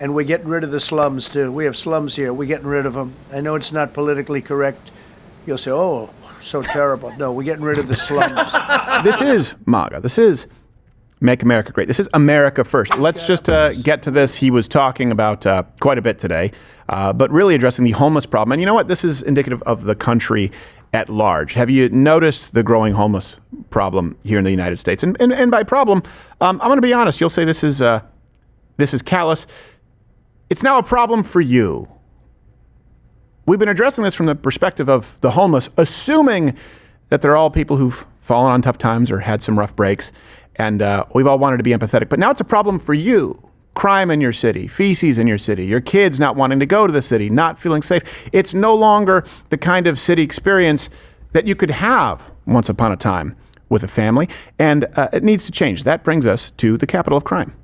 And we're getting rid of the slums, too. We have slums here. We're getting rid of them. I know it's not politically correct. You'll say, oh, so terrible. No, we're getting rid of the slums. This is MAGA. This is Make America Great. This is America First. Let's just get to this. He was talking about quite a bit today, but really addressing the homeless problem. And you know what? This is indicative of the country at large. Have you noticed the growing homeless problem here in the United States? And by problem, I'm going to be honest. You'll say this is callous. It's now a problem for you. We've been addressing this from the perspective of the homeless, assuming that they're all people who've fallen on tough times or had some rough breaks, and we've all wanted to be empathetic. But now it's a problem for you. Crime in your city, feces in your city, your kids not wanting to go to the city, not feeling safe. It's no longer the kind of city experience that you could have once upon a time with a family, and it needs to change. That brings us to the capital of crime.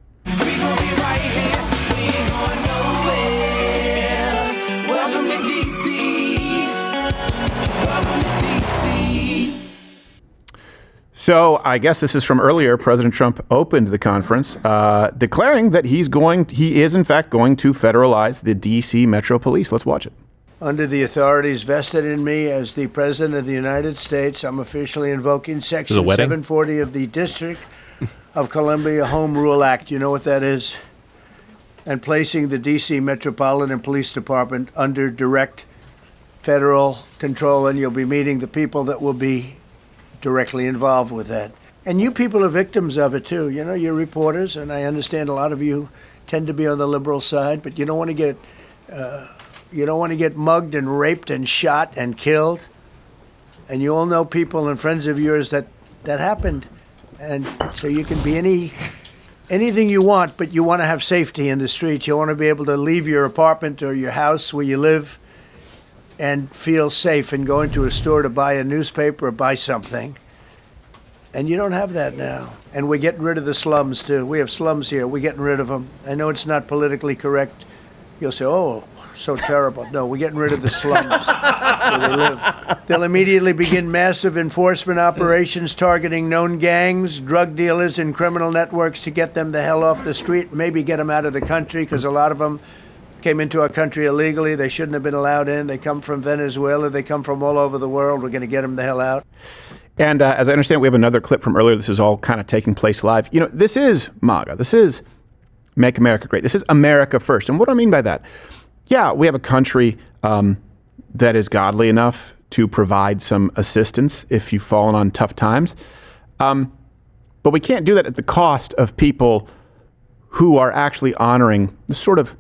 So I guess this is from earlier. President Trump opened the conference declaring that he is in fact going to federalize the DC Metro Police. Let's watch it. Under the authorities vested in me as the President of the United States, I'm officially invoking Section 740 of the District of Columbia Home Rule Act. You know what that is? And placing the DC Metropolitan Police Department under direct federal control, and you'll be meeting the people that will be directly involved with that. And you people are victims of it too. You know, you're reporters, and I understand a lot of you tend to be on the liberal side, but you don't want to get mugged and raped and shot and killed. And you all know people and friends of yours that happened. And so you can be anything you want, but you want to have safety in the streets. You want to be able to leave your apartment or your house where you live and feel safe and go into a store to buy a newspaper or buy something. And you don't have that now. And we're getting rid of the slums, too. We have slums here. We're getting rid of them. I know it's not politically correct. You'll say, oh, so terrible. No, we're getting rid of the slums where they live. They'll immediately begin massive enforcement operations targeting known gangs, drug dealers, and criminal networks to get them the hell off the street, maybe get them out of the country, because a lot of them came into our country illegally. They shouldn't have been allowed in. They come from Venezuela. They come from all over the world. We're going to get them the hell out. And as I understand, we have another clip from earlier. This is all kind of taking place live. You know, this is MAGA. This is Make America Great. This is America First. And what do I mean by that? Yeah, we have a country that is godly enough to provide some assistance if you've fallen on tough times. But we can't do that at the cost of people who are actually honoring the sort of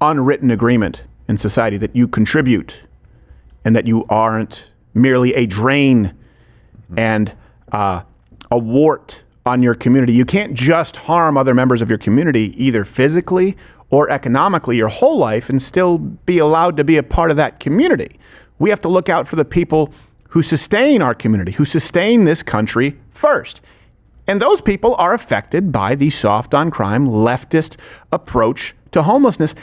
unwritten agreement in society that you contribute and that you aren't merely a drain and a wart on your community. You can't just harm other members of your community, either physically or economically, your whole life and still be allowed to be a part of that community. We have to look out for the people who sustain our community, who sustain this country first. And those people are affected by the soft on crime leftist approach to homelessness.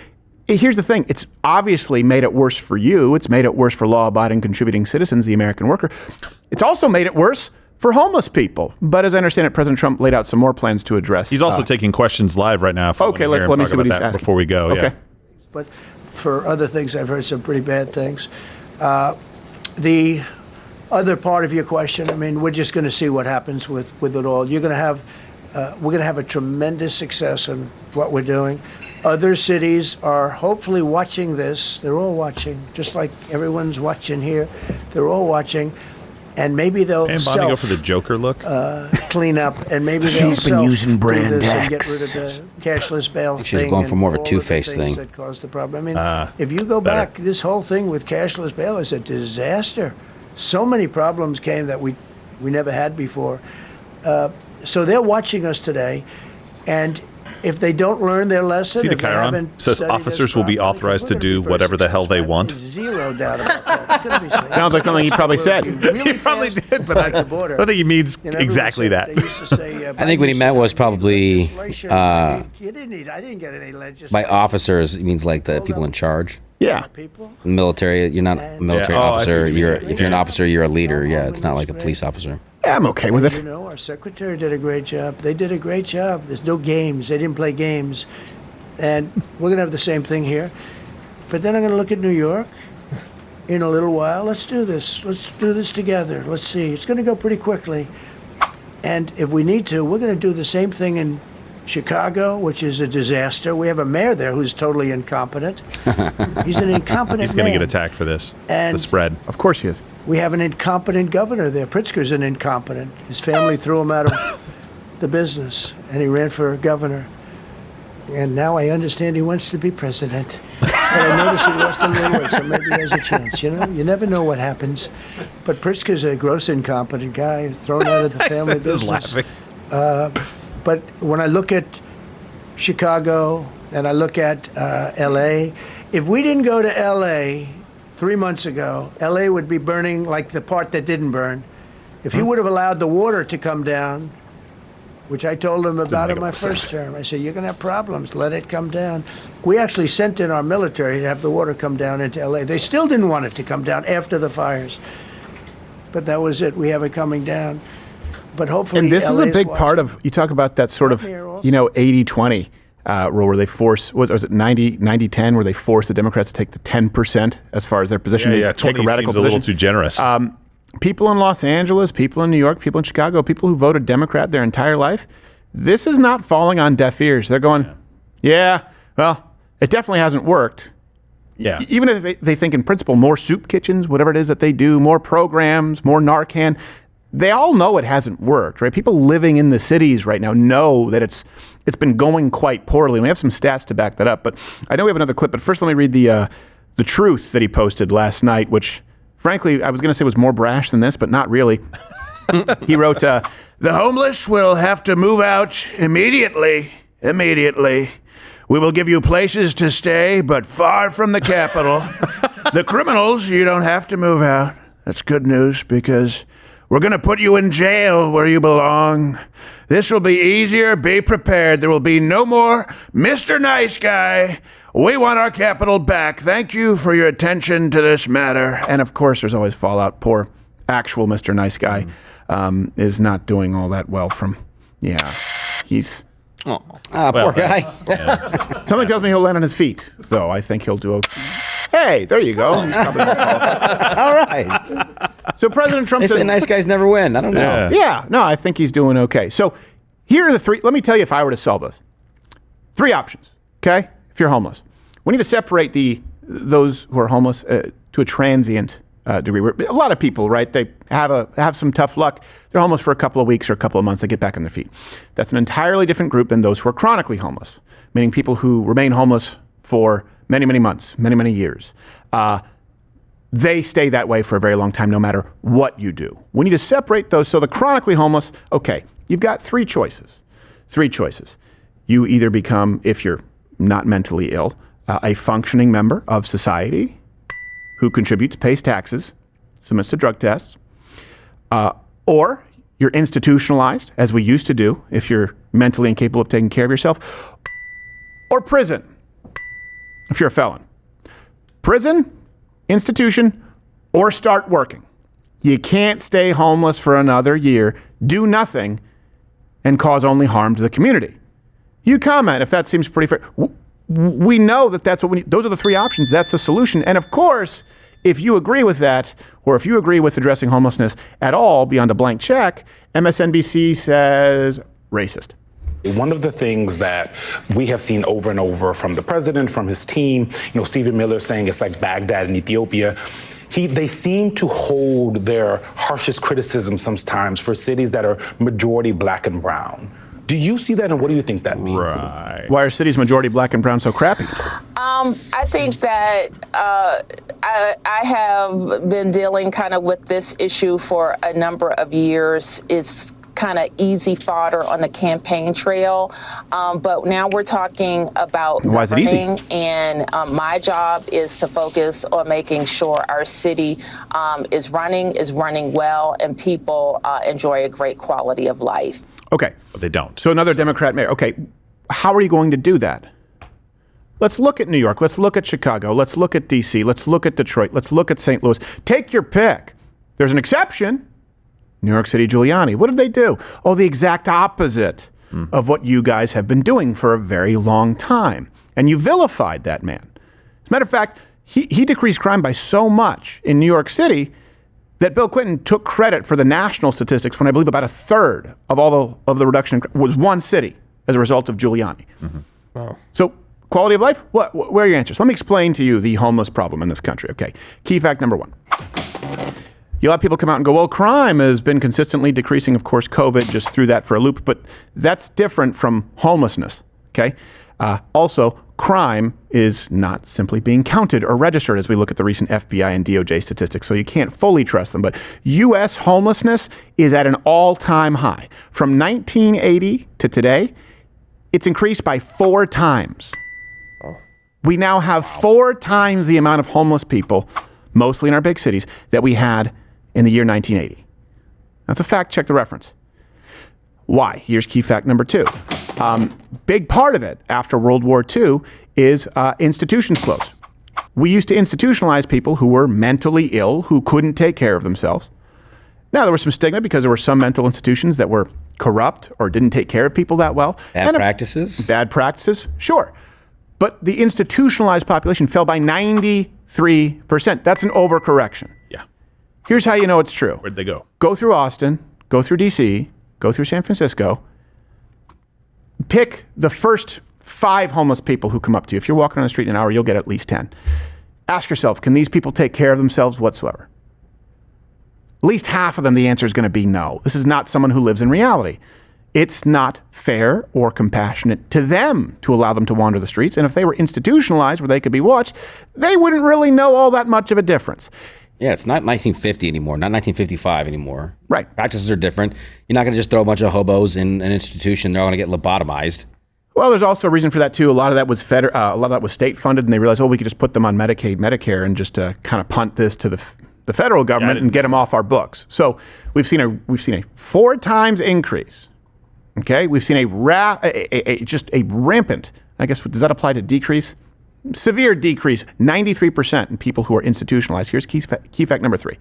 Here's the thing. It's obviously made it worse for you. It's made it worse for law-abiding, contributing citizens, the American worker. It's also made it worse for homeless people. But as I understand it, President Trump laid out some more plans to address. He's also taking questions live right now. Okay, let me see what he's asking. Before we go, okay. Yeah. But for other things, I've heard some pretty bad things. The other part of your question, I mean, we're just going to see what happens with it all. We're going to have a tremendous success in what we're doing. Other cities are hopefully watching this. They're all watching, just like everyone's watching here. They're all watching, and maybe they'll go for the Joker look, clean up, and maybe they'll She's been using brand get X. rid of the cashless bail thing. She's going for more of a Two-Face thing. That caused the problem. I mean, if you go back, this whole thing with cashless bail is a disaster. So many problems came that we never had before. So they're watching us today, and if they don't learn their lesson, see the Chiron says officers will be authorized to do whatever the hell they want. Zero doubt about that. Sounds like something he probably said. He probably did, but I don't think he means exactly that. I think what he meant was probably by officers, it means like the people in charge. Yeah. Military, you're not a military officer. If you're an officer, you're a leader. Yeah, it's not like a police officer. Yeah, I'm okay with it. You know, our secretary did a great job. They did a great job. There's no games. They didn't play games. And we're going to have the same thing here. But then I'm going to look at New York in a little while. Let's do this. Let's do this together. Let's see. It's going to go pretty quickly. And if we need to, we're going to do the same thing in Chicago, which is a disaster. We have a mayor there who's totally incompetent. He's an incompetent He's going to man. get attacked for this. And the spread. Of course he is. We have an incompetent governor there. Pritzker's an incompetent. His family threw him out of the business, and he ran for governor. And now I understand he wants to be president. But I noticed he lost a little weight, so maybe he has a chance. You know, you never know what happens. But Pritzker's a gross incompetent guy, thrown out of the family business. Laughing. But when I look at Chicago and I look at L.A., if we didn't go to L.A. 3 months ago, L.A. would be burning like the part that didn't burn. If he would have allowed the water to come down, which I told him about in my first term, I said, you're going to have problems. Let it come down. We actually sent in our military to have the water come down into L.A. They still didn't want it to come down after the fires. But that was it. We have it coming down. But hopefully, and this LA is a big watching. part of, you talk about that sort of, 80-20 rule where they force, was it 90-10, where they force the Democrats to take the 10% as far as their position. Yeah, Take 20 a radical seems a little position. too generous. People in Los Angeles, people in New York, people in Chicago, people who voted Democrat their entire life, this is not falling on deaf ears. They're going, yeah, well, it definitely hasn't worked. Yeah. Even if they think in principle, more soup kitchens, whatever it is that they do, more programs, more Narcan, they all know it hasn't worked, right? People living in the cities right now know that it's been going quite poorly. We have some stats to back that up, but I know we have another clip. But first, let me read the truth that he posted last night, which, frankly, I was going to say was more brash than this, but not really. He wrote, the homeless will have to move out immediately. Immediately. We will give you places to stay, but far from the capital. The criminals, you don't have to move out. That's good news, because we're going to put you in jail where you belong. This will be easier. Be prepared. There will be no more Mr. Nice Guy. We want our capital back. Thank you for your attention to this matter. And of course, there's always fallout. Poor actual Mr. Nice Guy is not doing all that well from, he's... Poor guy. Something tells me he'll land on his feet, though. I think he'll do okay. Hey, there you go. He's probably All right. So President Trump They says, say nice guys never win. I don't know. yeah, no, I think he's doing okay. So here are the three. Let me tell you if I were to solve this. 3 options, okay? If you're homeless. We need to separate those who are homeless to a transient degree. A lot of people, right, they have some tough luck. They're homeless for a couple of weeks or a couple of months. They get back on their feet. That's an entirely different group than those who are chronically homeless, meaning people who remain homeless for many, many months, many, many years. They stay that way for a very long time, no matter what you do. We need to separate those. So the chronically homeless, okay, you've got 3 choices. 3 choices. You either become, if you're not mentally ill, a functioning member of society who contributes, pays taxes, submits to drug tests, or you're institutionalized, as we used to do, if you're mentally incapable of taking care of yourself, or prison, if you're a felon. Prison, institution, or start working. You can't stay homeless for another year, do nothing, and cause only harm to the community. You comment if that seems pretty fair. We know that that's what we need. Those are the 3 options. That's the solution. And of course, if you agree with that, or if you agree with addressing homelessness at all beyond a blank check, MSNBC says racist. One of the things that we have seen over and over from the president, from his team, Stephen Miller saying it's like Baghdad in Ethiopia. They seem to hold their harshest criticism sometimes for cities that are majority black and brown. Do you see that, and what do you think that means? Right. Why are cities majority black and brown so crappy? I think that I have been dealing kind of with this issue for a number of years. It's kind of easy fodder on the campaign trail. But now we're talking about Why is it easy? governing, and my job is to focus on making sure our city is running well, and people enjoy a great quality of life. Okay. But they don't. So another Democrat mayor. Okay. How are you going to do that? Let's look at New York. Let's look at Chicago. Let's look at DC. Let's look at Detroit. Let's look at St. Louis. Take your pick. There's an exception. New York City Giuliani. What did they do? Oh, the exact opposite of what you guys have been doing for a very long time. And you vilified that man. As a matter of fact, he decreased crime by so much in New York City that Bill Clinton took credit for the national statistics when I believe about a third of the reduction was one city as a result of Giuliani. Mm-hmm. Wow. So quality of life, where are your answers? Let me explain to you the homeless problem in this country. Okay, key fact number one. You'll have people come out and go, well, crime has been consistently decreasing. Of course, COVID just threw that for a loop, but that's different from homelessness, okay? Also, crime is not simply being counted or registered as we look at the recent FBI and DOJ statistics, so you can't fully trust them. But U.S. homelessness is at an all-time high. From 1980 to today, it's increased by 4 times. We now have 4 times the amount of homeless people, mostly in our big cities, that we had in the year 1980. That's a fact. Check the reference. Why? Here's key fact number 2. Big part of it after World War II is institutions closed. We used to institutionalize people who were mentally ill, who couldn't take care of themselves. Now, there was some stigma because there were some mental institutions that were corrupt or didn't take care of people that well. Bad practices? Bad practices, sure. But the institutionalized population fell by 93%. That's an overcorrection. Yeah. Here's how you know it's true. Where'd they go? Go through Austin, go through DC, go through San Francisco. Pick the first 5 homeless people who come up to you. If you're walking on the street in an hour, you'll get at least 10. Ask yourself, can these people take care of themselves whatsoever? At least half of them, the answer is going to be no. This is not someone who lives in reality. It's not fair or compassionate to them to allow them to wander the streets. And if they were institutionalized where they could be watched, they wouldn't really know all that much of a difference. Yeah, it's not 1950 anymore, not 1955 anymore. Right. Practices are different. You're not going to just throw a bunch of hobos in an institution. They're all going to get lobotomized. Well, there's also a reason for that too. A lot of that was a lot of that was state funded, and they realized, we could just put them on Medicaid, Medicare, and just kind of punt this to the federal government and get them off our books. So we've seen a 4 times increase. Okay, we've seen just a rampant. I guess does that apply to decrease? Severe decrease, 93% in people who are institutionalized. Here's key fact number 3.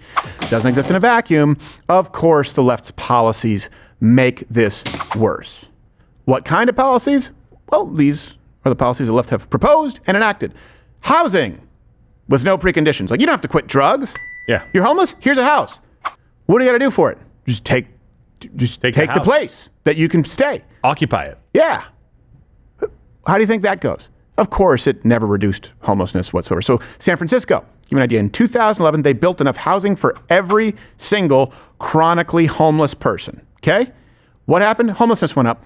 Doesn't exist in a vacuum. Of course, the left's policies make this worse. What kind of policies? Well, these are the policies the left have proposed and enacted. Housing with no preconditions. Like, you don't have to quit drugs. Yeah. You're homeless? Here's a house. What do you got to do for it? Just take the place that you can stay. Occupy it. Yeah. How do you think that goes? Of course, it never reduced homelessness whatsoever. So San Francisco, give you an idea, in 2011, they built enough housing for every single chronically homeless person. Okay? What happened? Homelessness went up.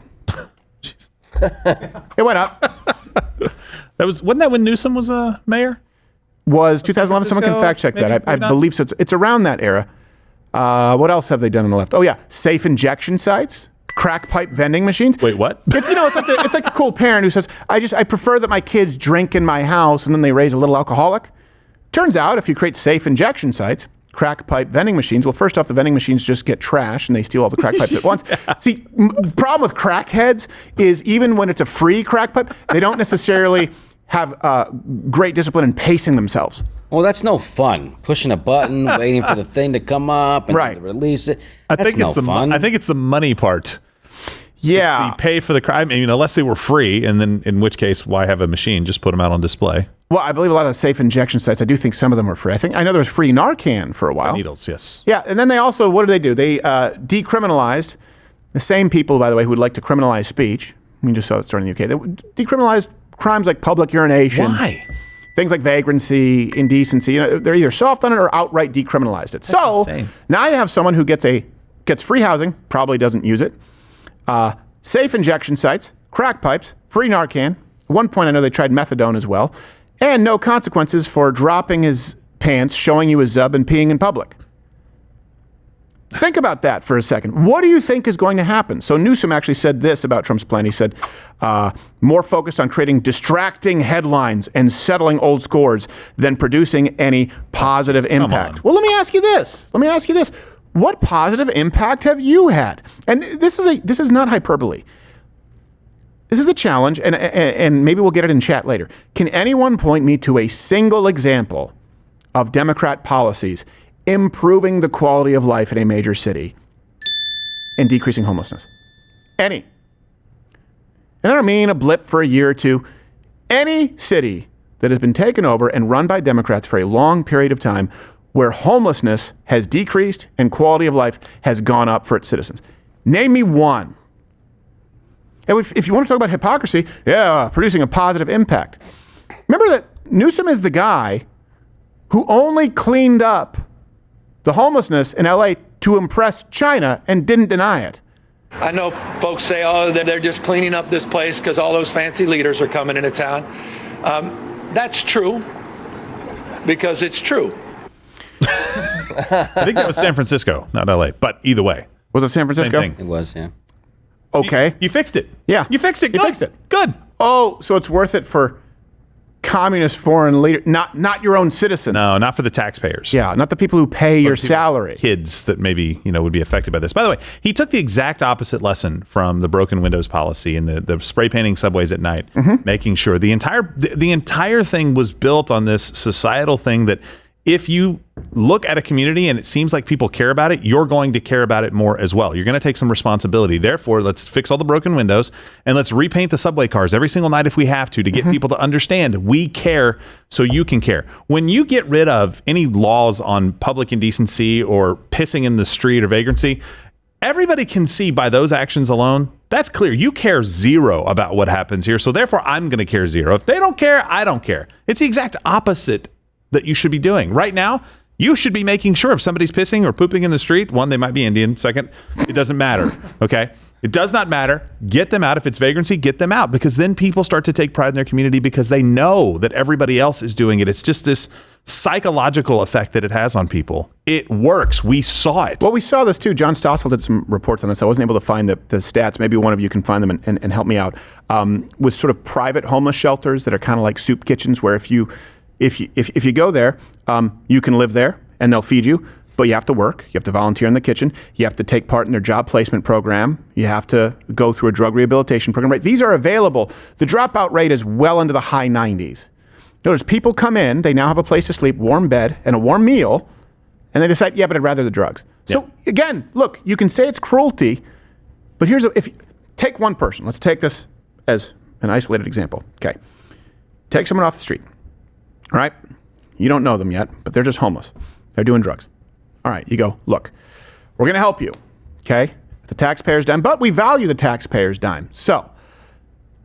It went up. Wasn't that when Newsom was mayor? Was 2011? Someone can fact check that. I believe so. It's around that era. What else have they done on the left? Oh yeah, safe injection sites, crack pipe vending machines. Wait, what? It's like the cool parent who says, I prefer that my kids drink in my house, and then they raise a little alcoholic. Turns out, if you create safe injection sites, crack pipe vending machines. Well, first off, the vending machines just get trashed and they steal all the crack pipes at once. See, the problem with crackheads is even when it's a free crack pipe, they don't necessarily have great discipline in pacing themselves. Well, that's no fun. Pushing a button, waiting for the thing to come up and then to release it. That's no fun. I think it's the money part. Yeah. It's the pay for the crime. I mean, unless they were free, and then in which case, why have a machine? Just put them out on display. Well, I believe a lot of safe injection sites, I do think some of them were free. I know there was free Narcan for a while. Needles, yes. Yeah, and then they also, what did? They decriminalized, the same people, by the way, who would like to criminalize speech. We just saw that story in the UK. They decriminalized crimes like public urination. Why? Things like vagrancy, indecency. They're either soft on it or outright decriminalized it. That's so insane. Now you have someone who gets free housing, probably doesn't use it, safe injection sites, crack pipes, free Narcan. At one point, I know they tried methadone as well, and no consequences for dropping his pants, showing you his zub, and peeing in public. Think about that for a second. What do you think is going to happen? So Newsom actually said this about Trump's plan. He said, more focused on creating distracting headlines and settling old scores than producing any positive impact. Well, let me ask you this. What positive impact have you had? And this is not hyperbole. This is a challenge, and maybe we'll get it in chat later. Can anyone point me to a single example of Democrat policies improving the quality of life in a major city and decreasing homelessness? Any. And I don't mean a blip for a year or two. any city that has been taken over and run by Democrats for a long period of time where homelessness has decreased and quality of life has gone up for its citizens? Name me one. And if you want to talk about hypocrisy, producing a positive impact. Remember that Newsom is the guy who only cleaned up the homelessness in LA to impress China and didn't deny it. I know folks say, they're just cleaning up this place because all those fancy leaders are coming into town. That's true, because it's true. I think that was San Francisco, not LA, but either way. Was it San Francisco? Same thing. It was, yeah. Okay. You fixed it. Yeah. You fixed it. Good. You fixed it. Good. Oh, so it's worth it for communist foreign leaders, not your own citizens. No, not for the taxpayers. Yeah, not the people who pay your salary. Kids that maybe would be affected by this. By the way, he took the exact opposite lesson from the broken windows policy and the spray painting subways at night, making sure the entire thing was built on this societal thing that if you look at a community and it seems like people care about it, you're going to care about it more as well. You're going to take some responsibility. Therefore, let's fix all the broken windows and let's repaint the subway cars every single night if we have to get people to understand we care so you can care. When you get rid of any laws on public indecency or pissing in the street or vagrancy, everybody can see by those actions alone, that's clear. You care zero about what happens here. So therefore, I'm going to care zero. If they don't care, I don't care. It's the exact opposite that you should be doing. Right now, you should be making sure if somebody's pissing or pooping in the street, one, they might be Indian. Second, it doesn't matter. Okay? It does not matter. Get them out. If it's vagrancy, get them out, because then people start to take pride in their community because they know that everybody else is doing it. It's just this psychological effect that it has on people. It works. We saw it. Well, we saw this too. John Stossel did some reports on this. I wasn't able to find the stats. Maybe one of you can find them and help me out. With sort of private homeless shelters that are kind of like soup kitchens, where if you go there, you can live there and they'll feed you, but you have to work. You have to volunteer in the kitchen. You have to take part in their job placement program. You have to go through a drug rehabilitation program. Right? These are available. The dropout rate is well into the high 90s. There's people come in, they now have a place to sleep, warm bed, and a warm meal, and they decide, but I'd rather the drugs. So again, look, you can say it's cruelty, but take one person. Let's take this as an isolated example. Okay. Take someone off the street. All right? You don't know them yet, but they're just homeless. They're doing drugs. All right, you go, look, we're going to help you, okay? The taxpayer's dime, but we value the taxpayer's dime. So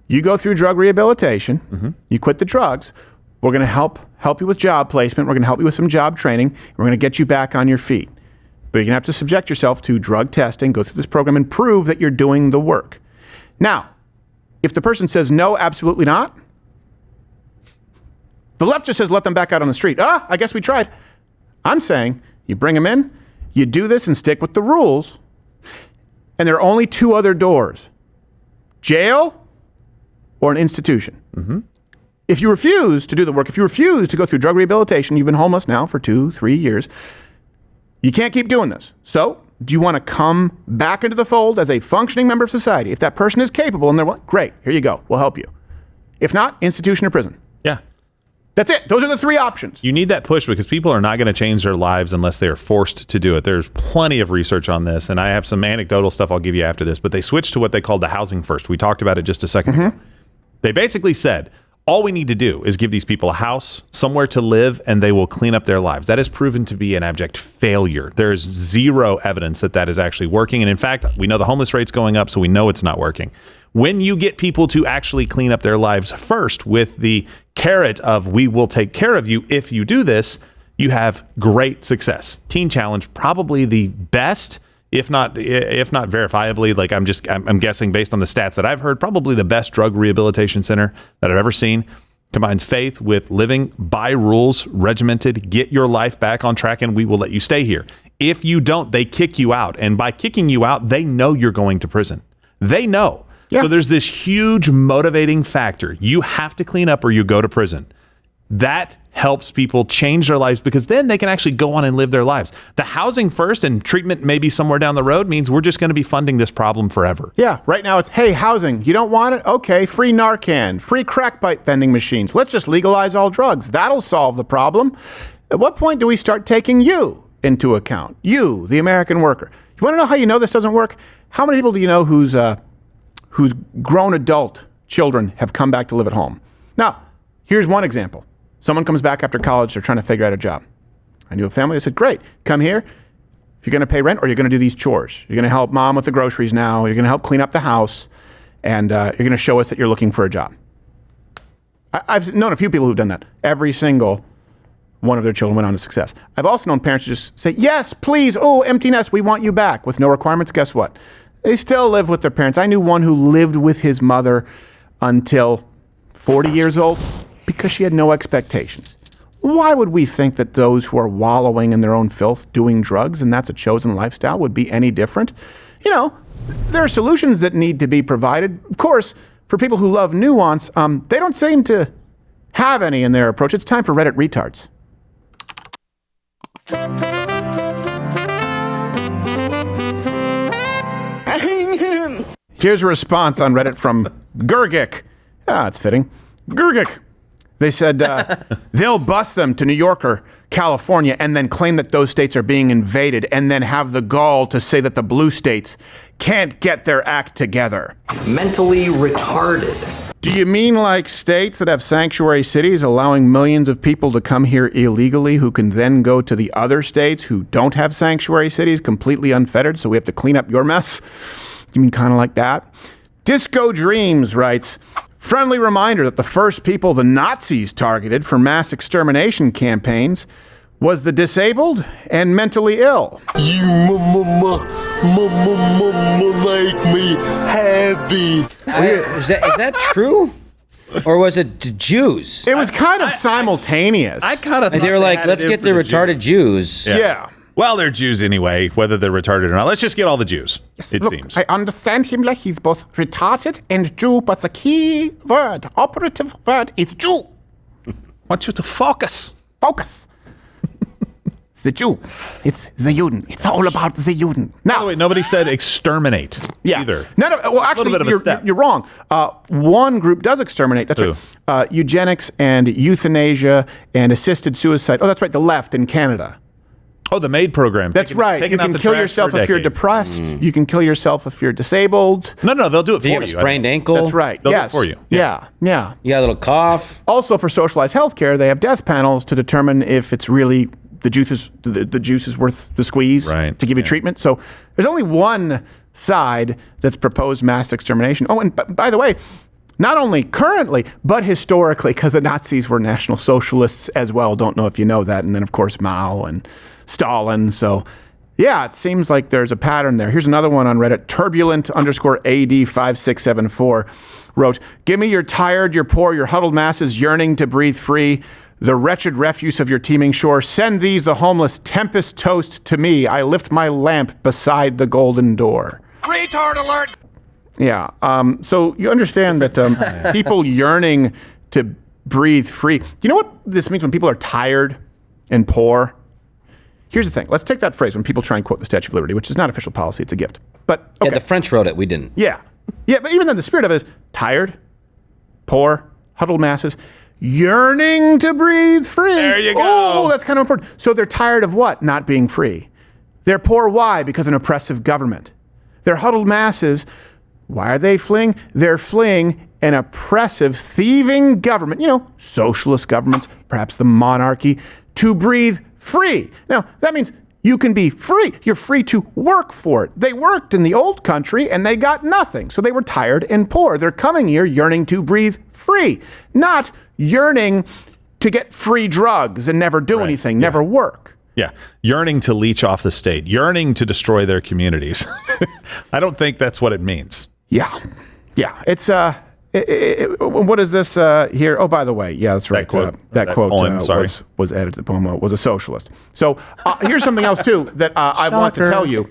you go through drug rehabilitation, you quit the drugs, we're going to help you with job placement, we're going to help you with some job training, and we're going to get you back on your feet. But you're going to have to subject yourself to drug testing, go through this program, and prove that you're doing the work. Now, if the person says no, absolutely not, the left just says let them back out on the street. I guess we tried. I'm saying you bring them in, you do this and stick with the rules, and there are only two other doors: jail or an institution. If you refuse to do the work, if you refuse to go through drug rehabilitation, you've been homeless now for 2-3 years, you can't keep doing this. So do you want to come back into the fold as a functioning member of society? If that person is capable and they're great, here you go, we'll help you. If not, institution or prison. Yeah. That's it. Those are the three options. You need that push because people are not going to change their lives unless they are forced to do it. There's plenty of research on this, and I have some anecdotal stuff I'll give you after this, but they switched to what they called the housing first. We talked about it just a second ago. They basically said, all we need to do is give these people a house, somewhere to live, and they will clean up their lives. That has proven to be an abject failure. There's zero evidence that that is actually working. And in fact, we know the homeless rate's going up, so we know it's not working. When you get people to actually clean up their lives first with the carrot of we will take care of you if you do this, you have great success. Teen Challenge, probably the best, if not verifiably, like I'm guessing based on the stats that I've heard, probably the best drug rehabilitation center that I've ever seen. Combines faith with living by rules, regimented, get your life back on track, and we will let you stay here. If you don't, they kick you out. And by kicking you out, they know you're going to prison. They know. Yeah. So there's this huge motivating factor. You have to clean up or you go to prison. That helps people change their lives because then they can actually go on and live their lives. The housing first and treatment maybe somewhere down the road means we're just going to be funding this problem forever. Yeah, right now it's, hey, housing, you don't want it? Okay, free Narcan, free crack pipe vending machines. Let's just legalize all drugs. That'll solve the problem. At what point do we start taking you into account? You, the American worker. You want to know how you know this doesn't work? How many people do you know whose grown adult children have come back to live at home? Now, here's one example. Someone comes back after college. They're trying to figure out a job. I knew a family that said, great, come here. If you're going to pay rent or you're going to do these chores. You're going to help mom with the groceries now. You're going to help clean up the house. And you're going to show us that you're looking for a job. I've known a few people who've done that. Every single one of their children went on to success. I've also known parents who just say, yes, please. Oh, empty nest. We want you back with no requirements. Guess what? They still live with their parents. I knew one who lived with his mother until 40 years old because she had no expectations. Why would we think that those who are wallowing in their own filth, doing drugs, and that's a chosen lifestyle, would be any different? You know, there are solutions that need to be provided. Of course, for people who love nuance, they don't seem to have any in their approach. It's time for Reddit retards. Here's a response on Reddit from Gergik. It's fitting. Gergik. They said they'll bus them to New York or California and then claim that those states are being invaded and then have the gall to say that the blue states can't get their act together. Mentally retarded. Do you mean like states that have sanctuary cities allowing millions of people to come here illegally who can then go to the other states who don't have sanctuary cities completely unfettered, so we have to clean up your mess? You mean kind of like that? Disco Dreams writes, friendly reminder that the first people the Nazis targeted for mass extermination campaigns was the disabled and mentally ill. You make me happy. Is that true? Or was it Jews? It was kind of simultaneous. I kind of they were like, let's get the retarded Jews. Yeah. Well, they're Jews anyway, whether they're retarded or not. Let's just get all the Jews, it seems. I understand Himmler. He's both retarded and Jew, but the key word, operative word, is Jew. I want you to focus. Focus. The Jew. It's the Juden. It's all about the Juden. Now, by the way, nobody said exterminate either. Well, actually, you're wrong. One group does exterminate. That's right. Eugenics and euthanasia and assisted suicide. Oh, that's right. The left in Canada. Oh, the MAID program. That's right. You can kill yourself if you're depressed. You can kill yourself if you're disabled. No, they'll do it for you. You have a sprained ankle. That's right. They'll do it for you. Yeah. You got a little cough. Also, for socialized healthcare, they have death panels to determine if it's really the juice is worth the squeeze to give you treatment. So there's only one side that's proposed mass extermination. Oh, and by the way, not only currently, but historically, because the Nazis were National Socialists as well. Don't know if you know that. And then, of course, Mao and Stalin. So, yeah, it seems like there's a pattern there. Here's another one on Reddit. Turbulent_AD5674 wrote, give me your tired, your poor, your huddled masses yearning to breathe free. The wretched refuse of your teeming shore. Send these, the homeless, tempest toast to me. I lift my lamp beside the golden door. Retard alert! Yeah. So you understand that people yearning to breathe free. You know what this means when people are tired and poor? Here's the thing. Let's take that phrase when people try and quote the Statue of Liberty, which is not official policy. It's a gift. But okay. Yeah, the French wrote it. We didn't. Yeah. But even then, the spirit of it is tired, poor, huddled masses, yearning to breathe free. There you go. Oh, that's kind of important. So they're tired of what? Not being free. They're poor. Why? Because of an oppressive government. They're huddled masses. Why are they fleeing? They're fleeing an oppressive, thieving government, socialist governments, perhaps the monarchy, to breathe free. Now, that means you can be free. You're free to work for it. They worked in the old country and they got nothing. So they were tired and poor. They're coming here yearning to breathe free, not yearning to get free drugs and never do anything, never work. Yeah, yearning to leech off the state, yearning to destroy their communities. I don't think that's what it means. Yeah. It's what is this here? Oh, by the way, yeah, that's right. That quote was added to the poem. Was a socialist. So here's something else too that I want to tell you.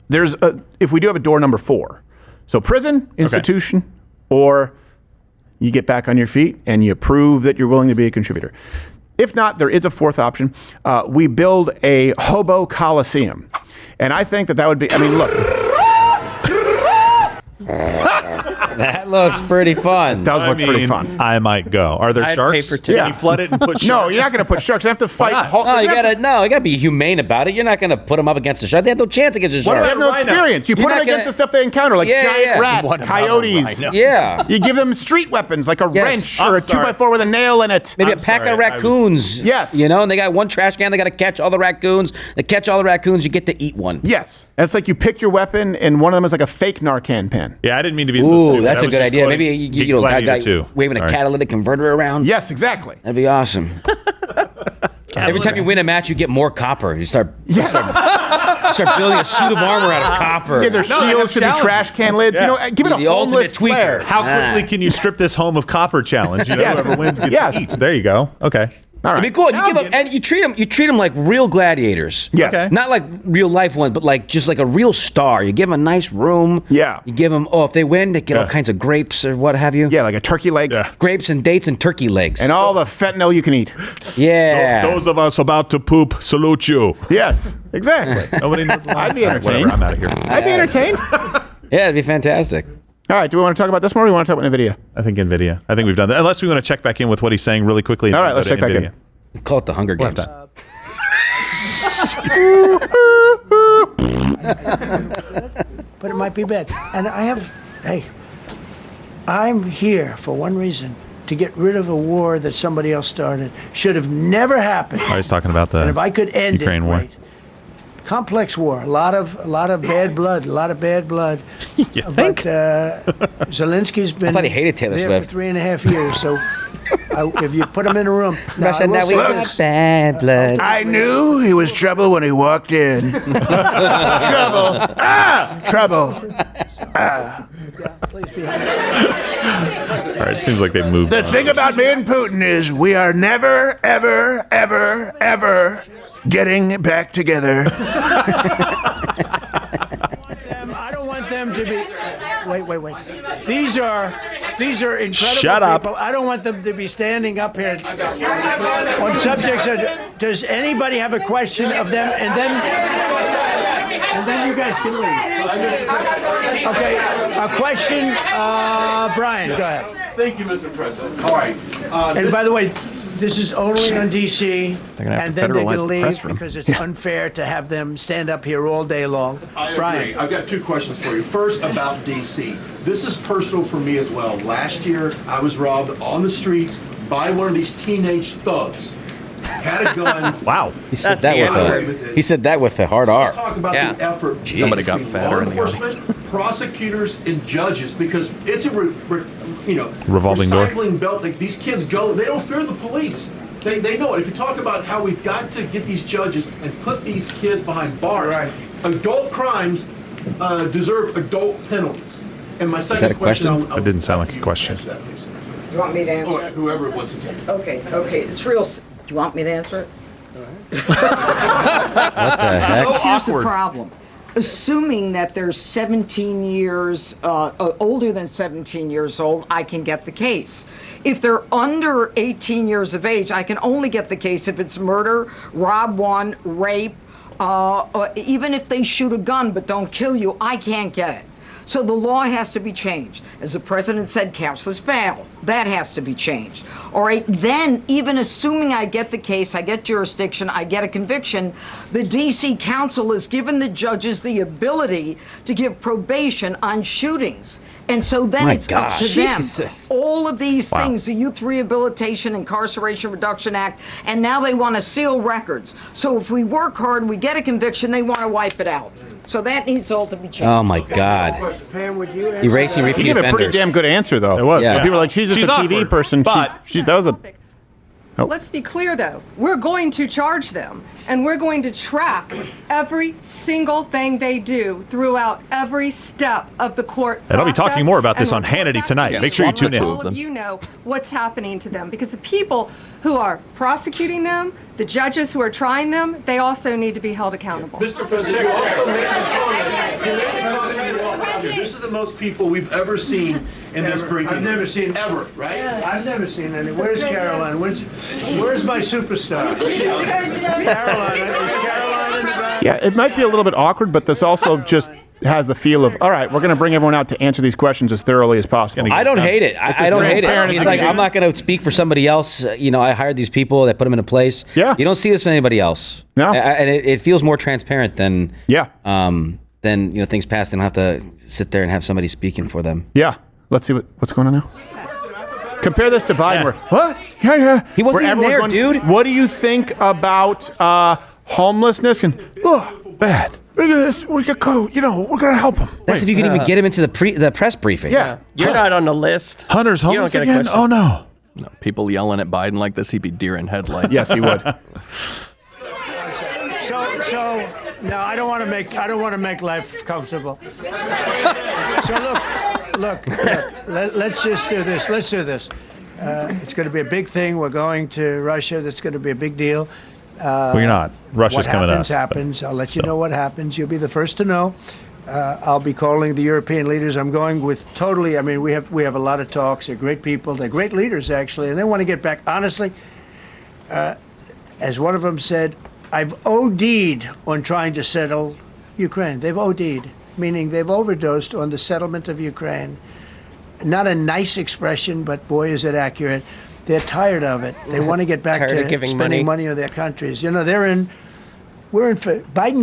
There's if we do have a door number 4, so prison, institution, or you get back on your feet and you prove that you're willing to be a contributor. If not, there is a fourth option. We build a hobo coliseum, and I think that would be. I mean, look. That looks pretty fun. It does look pretty fun. I might go. Are there I'd sharks? pay for Can you flood it and put sharks? No, you're not going to put sharks. You have to fight. No, you gotta be humane about it. You're not gonna put them up against the shark. They have no chance against the shark. They have no experience. You put them against the stuff they encounter, like giant rats, coyotes. Yeah. You give them street weapons, like a wrench or a 2x4 with a nail in it. Maybe a pack of raccoons. Yes. You know, and they got one trash can. They got to catch all the raccoons. They catch all the raccoons. You get to eat one. Yes. And it's like you pick your weapon, and one of them is like a fake Narcan pen. Yeah, I didn't mean to be so Ooh, stupid. that's I a was good just idea. quoting Maybe you know, a guy waving a catalytic converter around. Yes, exactly. That'd be awesome. Every time you win a match, you get more copper. You start building a suit of armor out of copper. Yeah, their shields should be trash can lids. Yeah. You know, give it a homeless flair. How quickly can you strip this home of copper challenge? You know, whoever wins gets to eat. There you go. Okay. All right. It'd be cool. And you treat them like real gladiators. Yes. Okay. Not like real life ones, but like just like a real star. You give them a nice room. Yeah. You give them, if they win, they get all kinds of grapes or what have you. Yeah, like a turkey leg. Yeah. Grapes and dates and turkey legs. And all the fentanyl you can eat. Yeah. Those of us about to poop, salute you. Yes, exactly. Nobody knows the line. I'd be entertained. Whatever, I'm out of here. I'd be entertained. Yeah, it'd be fantastic. All right, do we want to talk about this more or do we want to talk about NVIDIA? I think NVIDIA. I think we've done that. Unless we want to check back in with what he's saying really quickly. All right, let's check back in. Call it the Hunger Games. But it might be bad. And I'm here for one reason, to get rid of a war that somebody else started. Should have never happened. Oh, he's talking about the And if I could end Ukraine it, war. right? Complex war, a lot of bad blood, You think? But Zelensky's been I thought he hated Taylor there Swift. for 3.5 years. So if you put him in a room, Russia, now we got bad blood. I knew he was trouble when he walked in. Trouble. Trouble. Please be All right, it seems like they've moved The on. thing about me and Putin is we are never, ever, ever, ever getting back together. I don't want them to be. Wait. These are incredible Shut up. people. I don't want them to be standing up here on subjects. Does anybody have a question of them? And then you guys can leave. Okay, a question. Brian, go ahead. Thank you, Mr. President. All right. And by the way, this is only on DC, They're gonna have and to then they're federalize going to the press leave room. because it's unfair to have them stand up here all day long. I Brian. agree. I've got two questions for you. First, about DC. This is personal for me as well. Last year, I was robbed on the streets by one of these teenage thugs. Had a gun. Wow. He said that with a hard R. Let's talk about the effort. Somebody got fatter in the audience. Prosecutors and judges, because it's a revolving door. recycling belt. Like, these kids go, they don't fear the police. They know it. If you talk about how we've got to get these judges and put these kids behind bars, Right. Adult crimes deserve adult penalties. And my second that a question? That didn't sound like a question. Answer that, please. You want me to answer? Or whoever wants to take it. Okay, it's real. Do you want me to answer it? What the heck? Here's the problem. Assuming that they're 17 years, older than 17 years old, I can get the case. If they're under 18 years of age, I can only get the case if it's murder, rob one, rape, even if they shoot a gun but don't kill you, I can't get it. So the law has to be changed. As the president said, cashless bail. That has to be changed. All right, then, even assuming I get the case, I get jurisdiction, I get a conviction, the D.C. Council has given the judges the ability to give probation on shootings. And so then My it's up gosh. to them. Jesus. All of these Wow. things, the Youth Rehabilitation Incarceration Reduction Act, and now they want to seal records. So if we work hard, we get a conviction, they want to wipe it out. So that needs all to be changed. Oh my God. Pam, would you answer Erasing that? repeat You gave a pretty offenders. damn good answer, though. It was. Yeah. People are like, she's just She's a TV awkward, person. but- That was a... Oh. Let's be clear, though. We're going to charge them, and we're going to track every single thing they do throughout every step of the court And I'll be process, talking more about this and on report Hannity back tonight. to Make sure you tune in. All of you know what's happening to them, because the people who are prosecuting them, the judges who are trying them, they also need to be held accountable. Mr. President, you also made the comment. You made the comment when you walked out here. This is the most people we've ever seen in this briefing. I've never seen ever, right? I've never seen any. Where's Caroline? Where's my superstar? Caroline, is Caroline in the back? Yeah, it might be a little bit awkward, but this also just has the feel of, all right, we're going to bring everyone out to answer these questions as thoroughly as possible. I don't hate it. I don't hate it. He's like, I'm not going to speak for somebody else. I hired these people that put them in a place. Yeah. You don't see this from anybody else. No. And it feels more transparent than things pass. They don't have to sit there and have somebody speaking for them. Yeah. Let's see what's going on now. Compare this to Biden. Where, what? Yeah. He wasn't even there, dude. What do you think about homelessness? And bad. We're gonna help him. That's if you can even get him into the press briefing. Yeah. You're not on the list. Hunter's homeless again? Oh no. No, people yelling at Biden like this, he'd be deer in headlights. Yes, he would. So no, I don't want to make life comfortable. So look. Let's just do this. It's going to be a big thing. We're going to Russia. That's going to be a big deal. Well, you're not. Russia's coming to us. What happens. I'll let you know what happens. You'll be the first to know. I'll be calling the European leaders. I'm going with totally. I mean, we have a lot of talks. They're great people. They're great leaders, actually, and they want to get back. Honestly, as one of them said, I've OD'd on trying to settle Ukraine. They've OD'd, meaning they've overdosed on the settlement of Ukraine. Not a nice expression, but boy, is it accurate. They're tired of it. They want to get back to spending money on their countries. Biden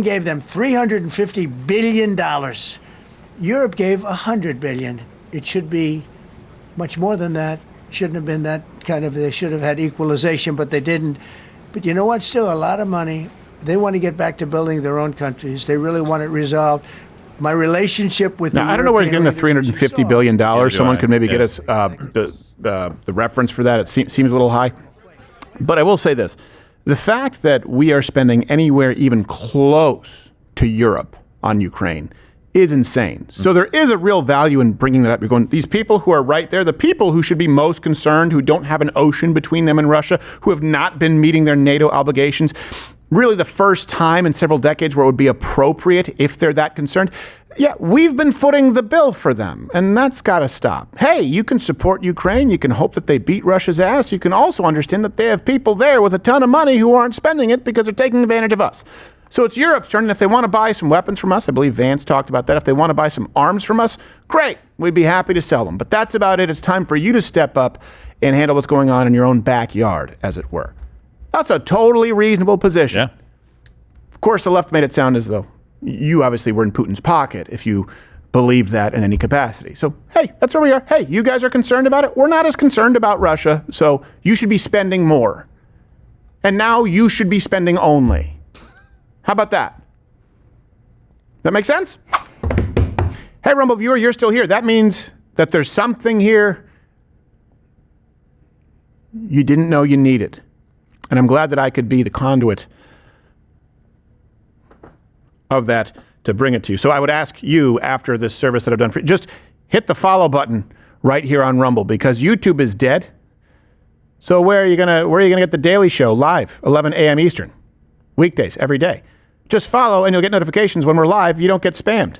gave them $350 billion. Europe gave $100 billion. It should be much more than that. Shouldn't have been that kind of, they should have had equalization, but they didn't. But you know what? Still a lot of money. They want to get back to building their own countries. They really want it resolved. My relationship with I don't know where he's getting the $350 billion. Someone could maybe get us the reference for that. It seems a little high. But I will say this. The fact that we are spending anywhere even close to Europe on Ukraine is insane. So there is a real value in bringing that up. You're going, these people who are right there, the people who should be most concerned, who don't have an ocean between them and Russia, who have not been meeting their NATO obligations, really the first time in several decades where it would be appropriate if they're that concerned. Yeah, we've been footing the bill for them, and that's got to stop. Hey, you can support Ukraine. You can hope that they beat Russia's ass. You can also understand that they have people there with a ton of money who aren't spending it because they're taking advantage of us. So it's Europe's turn, and if they want to buy some weapons from us, I believe Vance talked about that, if they want to buy some arms from us, great, we'd be happy to sell them. But that's about it. It's time for you to step up and handle what's going on in your own backyard, as it were. That's a totally reasonable position. Yeah. Of course, the left made it sound as though you obviously were in Putin's pocket if you believed that in any capacity. So, hey, that's where we are. Hey, you guys are concerned about it. We're not as concerned about Russia, so you should be spending more. And now you should be spending only. How about that? That make sense? Hey, Rumble viewer, you're still here. That means that there's something here you didn't know you needed. And I'm glad that I could be the conduit of that to bring it to you. So I would ask you, after this service that I've done for you, just hit the follow button right here on Rumble, because YouTube is dead. So where are you gonna get the Daily Show live, 11 a.m. Eastern, weekdays, every day? Just follow and you'll get notifications when we're live. You don't get spammed.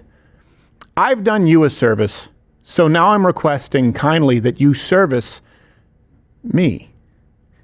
I've done you a service, so now I'm requesting kindly that you service me.